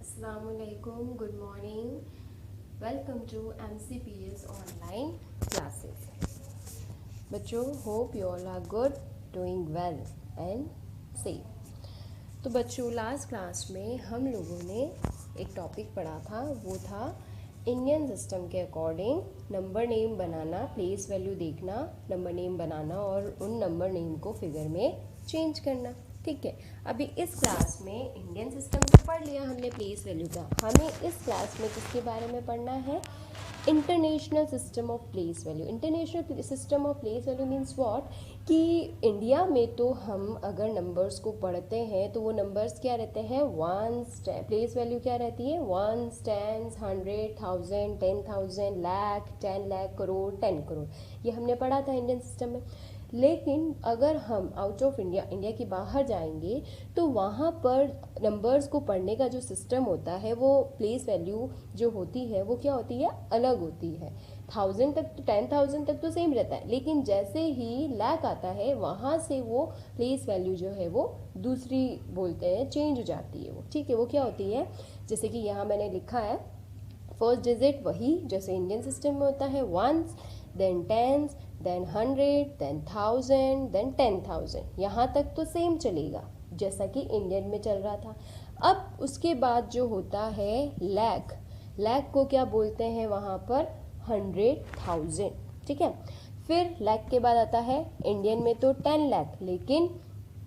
Assalamualaikum, good morning. Welcome to MCPS online classes. बच्चों, hope you all are good, doing well and safe. तो बच्चों, last class में हम लोगों ने एक टॉपिक पढ़ा था, वो था इंडियन सिस्टम के अकॉर्डिंग नंबर नेम बनाना, प्लेस वैल्यू देखना, नंबर नेम बनाना और उन नंबर नेम को फिगर में चेंज करना। ठीक है, अभी इस क्लास में इंडियन सिस्टम को पढ़ लिया हमने, प्लेस वैल्यू का। हमें इस क्लास में किसके बारे में पढ़ना है? International system of place value. International system of place value means what, कि इंडिया में तो हम अगर नंबर्स को पढ़ते हैं तो वो नंबर्स क्या रहते हैं? वंस। प्लेस वैल्यू क्या रहती है? Ones, tens, 100, 1000, 10,000, lakh, 10 lakh, crore, 10 crore. ये हमने पढ़ा था इंडियन सिस्टम में। लेकिन अगर हम आउट ऑफ इंडिया, इंडिया के बाहर जाएंगे, तो वहाँ पर नंबर्स को पढ़ने का जो सिस्टम होता है, वो प्लेस वैल्यू जो होती है वो क्या होती है? अलग होती है। 1000 तक तो 10,000 तक तो सेम रहता है, लेकिन जैसे ही लाख आता है वहाँ से वो प्लेस वैल्यू जो है वो दूसरी बोलते हैं, चेंज हो जाती है वो। ठीक है, वो क्या होती है? जैसे कि यहाँ मैंने लिखा है, फर्स्ट डिजिट वही जैसे इंडियन सिस्टम में होता है, ones, then tens, then 100, then 1000, then 10,000। यहाँ तक तो सेम चलेगा जैसा कि इंडियन में चल रहा था। अब उसके बाद जो होता है लैख, लैख को क्या बोलते हैं वहाँ पर? 100,000। ठीक है, फिर लैख के बाद आता है इंडियन में तो 10 लाख, लेकिन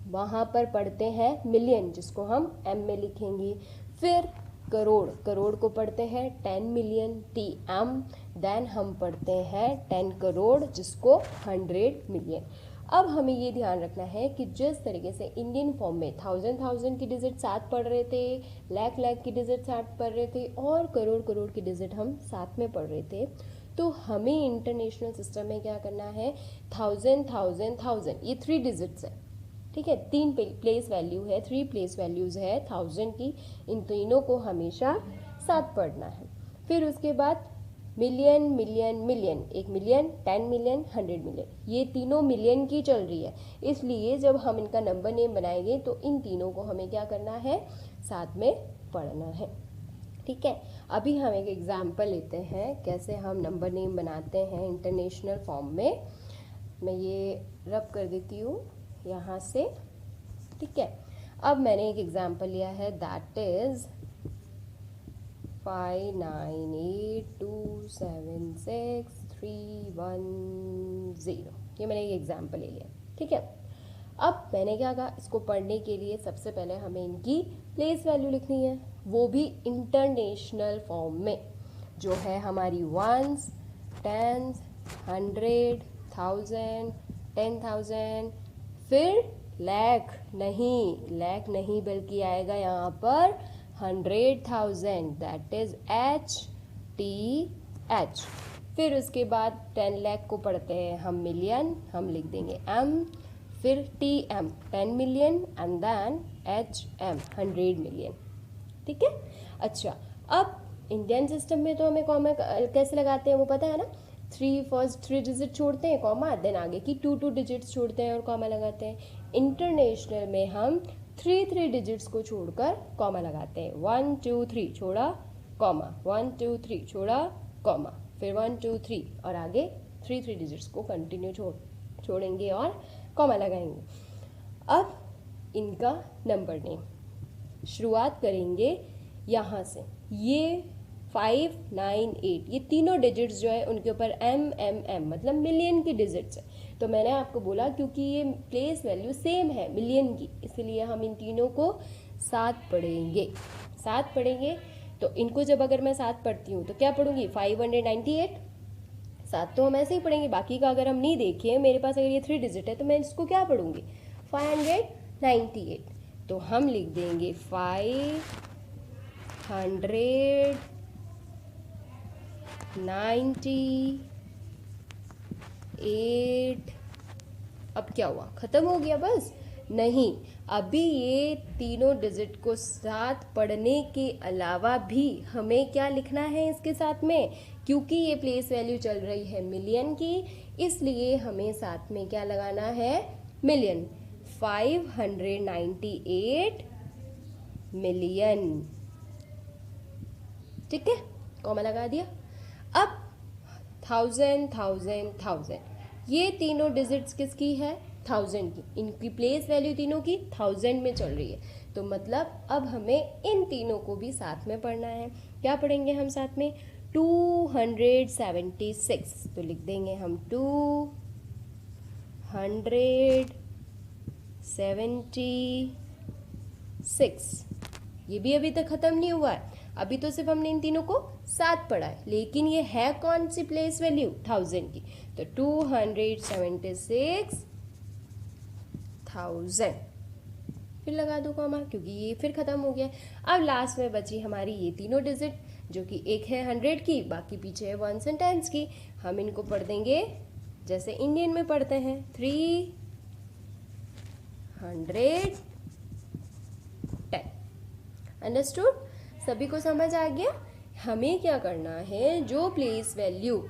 वहाँ पर पढ़ते हैं मिलियन, जिसको हम एम में लिखेंगे। फिर करोड़, करोड़ को पढ़ते हैं 10 मिलियन, टी एम। देन हम पढ़ते हैं 10 करोड़, जिसको 100 मिलियन। अब हमें ये ध्यान रखना है कि जिस तरीके से इंडियन फॉर्म में 1000 की डिजिट 7 पढ़ रहे थे, लाख लाख की डिजिट 7 पढ़ रहे थे, और करोड़ करोड़ की डिजिट हम साथ में पढ़ रहे थे, तो हमें इंटरनेशनल सिस्टम में क्या करना है? 1000 ये 3 डिजिट्स है। ठीक है, 3 प्लेस वैल्यू है, 3 प्लेस वैल्यूज़ है 1000 की, इन तीनों को हमेशा साथ पढ़ना है। फिर उसके बाद million, million, million, 1 million, 10 million, 100 million, ये तीनों मिलियन की चल रही है। इसलिए जब हम इनका नंबर नेम बनाएंगे तो इन तीनों को हमें क्या करना है? साथ में पढ़ना है। ठीक है, अभी हम एक एग्जाम्पल लेते हैं कैसे हम नंबर नेम बनाते हैं इंटरनेशनल फॉर्म में। मैं ये रब कर देती हूँ यहाँ से। ठीक है, अब मैंने एक एग्जाम्पल लिया है, दैट इज 5982763110। ये मैंने एक एग्जाम्पल ले लिया। ठीक है, अब मैंने क्या कहा, इसको पढ़ने के लिए सबसे पहले हमें इनकी प्लेस वैल्यू लिखनी है, वो भी इंटरनेशनल फॉर्म में, जो है हमारी वंस, टेंस, 100, 1000, 10,000। फिर लाख नहीं बल्कि आएगा यहाँ पर 100,000, दैट इज HTH। फिर उसके बाद 10 लाख को पढ़ते हैं हम मिलियन, हम लिख देंगे M, फिर TM 10 million, and then HM 100 million. ठीक है, अच्छा, अब इंडियन सिस्टम में तो हमें कॉमा कैसे लगाते हैं वो पता है ना? फर्स्ट 3 डिजिट छोड़ते हैं कॉमा, देन आगे की 2 डिजिट्स छोड़ते हैं और कॉमा लगाते हैं। इंटरनेशनल में हम 3 डिजिट्स को छोड़कर कॉमा लगाते हैं। 1 2 3 छोड़ा कॉमा, 1 2 3 छोड़ा कॉमा, फिर 1 2 3 और आगे 3 डिजिट्स को कंटिन्यू छोड़ेंगे और कॉमा लगाएंगे। अब इनका नंबर नेम शुरुआत करेंगे यहाँ से। ये 598, ये तीनों डिजिट्स जो है उनके ऊपर M मतलब मिलियन की डिजिट्स है। तो मैंने आपको बोला क्योंकि ये प्लेस वैल्यू सेम है मिलियन की, इसलिए हम इन तीनों को साथ पढ़ेंगे। तो इनको जब अगर मैं साथ पढ़ती हूँ तो क्या पढ़ूंगी? 598 साथ तो हम ऐसे ही पढ़ेंगे। बाकी का अगर हम नहीं देखें, मेरे पास अगर ये 3 डिजिट है तो मैं इसको क्या पढ़ूंगी? 598। तो हम लिख देंगे 598। अब क्या हुआ? खत्म हो गया बस? नहीं, अभी ये तीनों डिजिट को साथ पढ़ने के अलावा भी हमें क्या लिखना है इसके साथ में? क्योंकि ये प्लेस वैल्यू चल रही है मिलियन की, इसलिए हमें साथ में क्या लगाना है? मिलियन। 598 मिलियन। ठीक है, कॉमा लगा दिया। अब 1000 1000 1000, ये तीनों डिजिट्स किसकी है? 1000 की। इनकी प्लेस वैल्यू तीनों की 1000 में चल रही है, तो मतलब अब हमें इन तीनों को भी साथ में पढ़ना है। क्या पढ़ेंगे हम साथ में? 276, तो लिख देंगे हम 276। ये भी अभी तक खत्म नहीं हुआ है, अभी तो सिर्फ हमने इन तीनों को साथ पढ़ा है, लेकिन ये है कौन सी प्लेस वैल्यू? 1000 की। तो 276,000, फिर लगा दो कॉमा, क्योंकि ये फिर खत्म हो गया। अब लास्ट में बची हमारी ये तीनों डिजिट, जो कि एक है 100 की, बाकी पीछे है 1s and 10s की। हम इनको पढ़ देंगे जैसे इंडियन में पढ़ते हैं, 310। अंडरस्टूड? सभी को समझ आ गया? हमें क्या करना है, जो प्लेस वैल्यू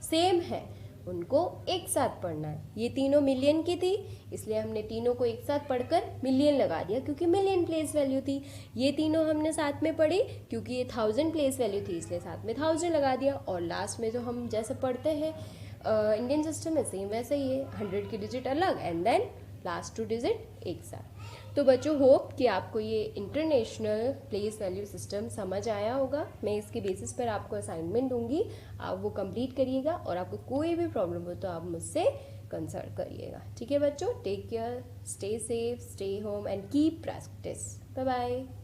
सेम है उनको एक साथ पढ़ना है। ये तीनों मिलियन की थी, इसलिए हमने तीनों को एक साथ पढ़कर मिलियन लगा दिया, क्योंकि मिलियन प्लेस वैल्यू थी। ये तीनों हमने साथ में पढ़ी क्योंकि ये 1000 प्लेस वैल्यू थी, इसलिए साथ में 1000 लगा दिया। और लास्ट में जो हम जैसे पढ़ते हैं इंडियन सिस्टम में, सेम वैसे ही है, 100 की डिजिट अलग एंड देन लास्ट 2 डिजिट एक साथ। तो बच्चों, होप कि आपको ये इंटरनेशनल प्लेस वैल्यू सिस्टम समझ आया होगा। मैं इसके बेसिस पर आपको असाइनमेंट दूंगी, आप वो कंप्लीट करिएगा, और आपको कोई भी प्रॉब्लम हो तो आप मुझसे कंसल्ट करिएगा। ठीक है बच्चों, take care, stay safe, stay home and keep practice. Bye bye.